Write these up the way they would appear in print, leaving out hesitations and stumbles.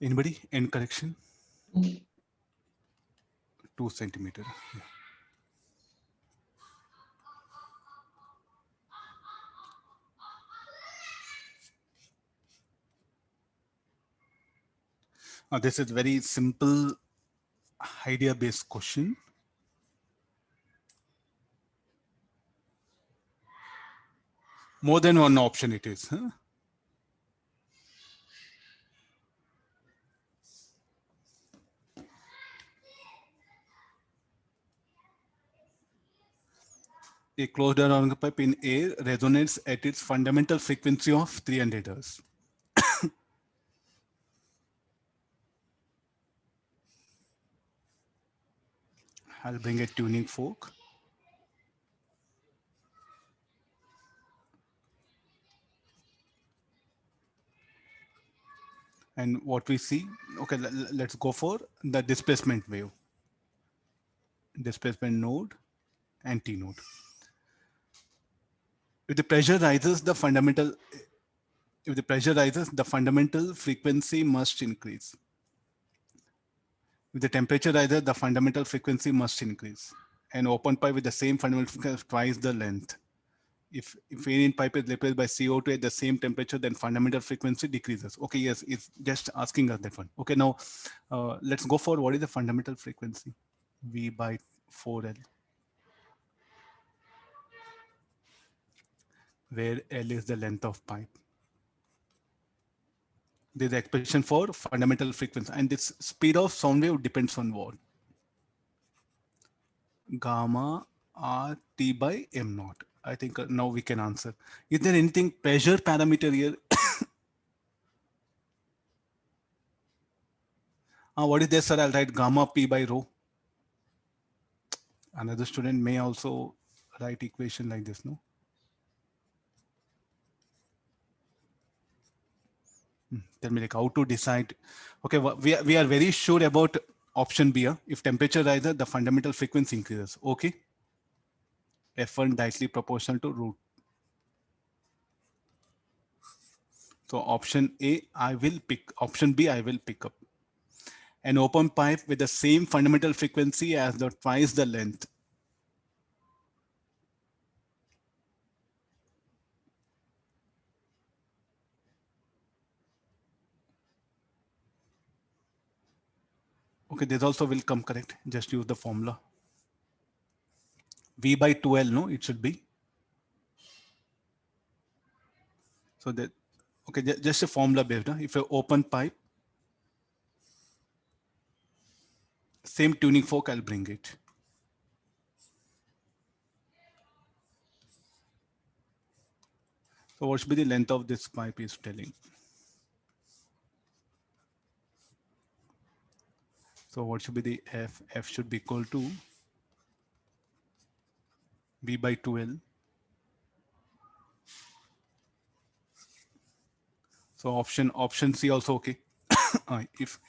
Anybody? End correction? 2 centimeter. Yeah. This is very simple idea based question. More than one option it is. Huh? A closed organic pipe in air resonates at its fundamental frequency of 300 Hz. I'll bring a tuning fork. And what we see, okay, let's go for the displacement wave. Displacement node and T node. If the pressure rises, the fundamental frequency must increase. If the temperature rises, the fundamental frequency must increase. An open pipe with the same fundamental frequency twice the length. If air in pipe is replaced by CO2 at the same temperature, then fundamental frequency decreases. Okay, yes, it's just asking us that one. Okay, now let's go for what is the fundamental frequency? V by 4L, where L is the length of pipe. There's the expression for fundamental frequency, and this speed of sound wave depends on what? Gamma RT by M naught. I think now we can answer. Is there anything pressure parameter here? What is this, sir? I'll write gamma P by rho. Another student may also write equation like this, no? Tell me like how to decide. Okay, we are very sure about option B. If temperature rises, the fundamental frequency increases. Okay. F1 directly proportional to root. So option A, I will pick. Option B, I will pick up. An open pipe with the same fundamental frequency as the twice the length. Okay, this also will come correct. Just use the formula. V by 2L, no, it should be. So that, okay, just a formula based. If you open pipe, same tuning fork, I'll bring it. So what should be the length of this pipe is telling. So what should be the F? F should be equal to V by 2L. So option C also okay. If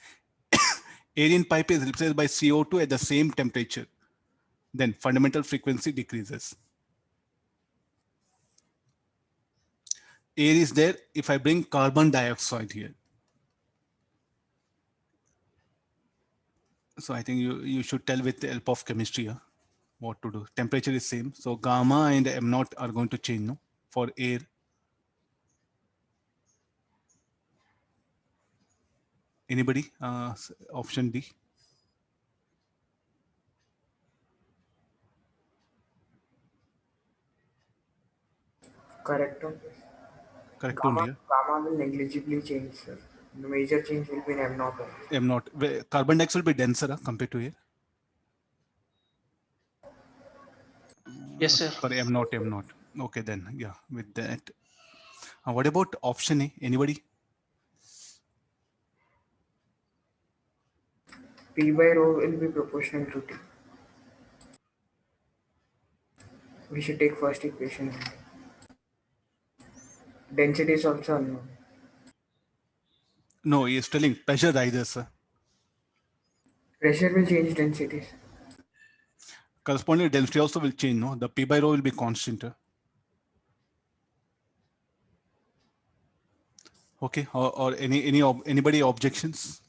air in pipe is replaced by CO2 at the same temperature, then fundamental frequency decreases. Air is there. If I bring carbon dioxide here, so I think you should tell with the help of chemistry what to do. Temperature is same. So gamma and M naught are going to change, no, for air. Anybody? Option D. Correct. Correct only. Gamma will negligibly change, sir. The major change will be in M naught. M naught. Carbon dioxide will be denser compared to air. Yes, sir. Sorry, M naught. Okay, then yeah. With that, what about option A? Anybody? P by rho will be proportional to T. We should take first equation. Density is also unknown. No, he is telling pressure rises. Pressure will change densities. Corresponding density also will change. No, the P by rho will be constant. Okay, or anybody objections?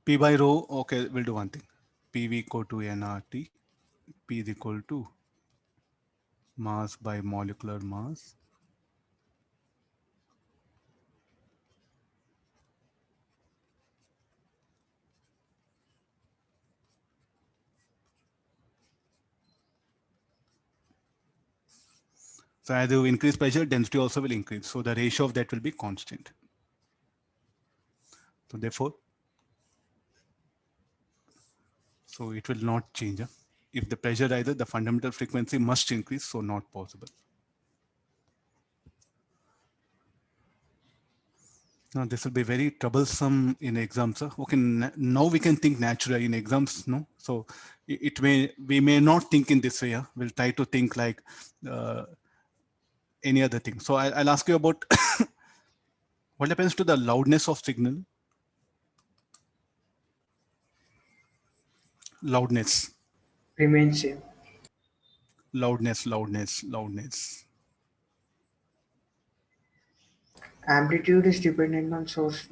P by rho, okay, we'll do one thing. PV equal to nRT, P is equal to mass by molecular mass. So as you increase pressure, density also will increase. So the ratio of that will be constant. So therefore, so it will not change. If the pressure rises, the fundamental frequency must increase, so not possible. Now this will be very troublesome in exams. Okay, now we can think naturally in exams, no? So we may not think in this way. We'll try to think like any other thing. So I'll ask you about what happens to the loudness of signal. Loudness, Remains same. loudness. Amplitude is dependent on source.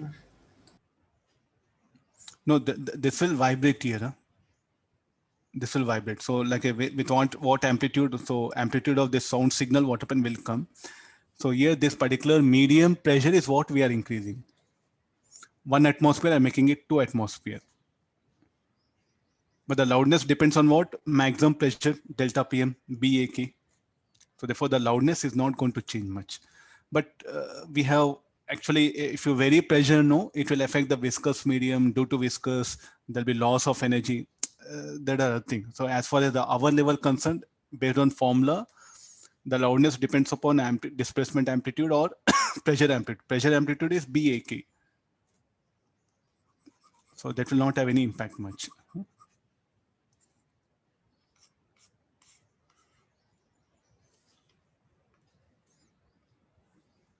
No, this will vibrate here. This will vibrate. So like with what amplitude? So amplitude of this sound signal, what happen will come. So here, this particular medium pressure is what we are increasing. 1 atmosphere, I'm making it 2 atmosphere. But the loudness depends on what? Maximum pressure, delta PM, BAK. So therefore, the loudness is not going to change much. But we have actually, if you vary pressure, no, it will affect the viscous medium. Due to viscous, there'll be loss of energy. That are other things. So as far as the hour level concerned, based on formula, the loudness depends upon displacement amplitude or pressure amplitude. Pressure amplitude is BAK. So that will not have any impact much.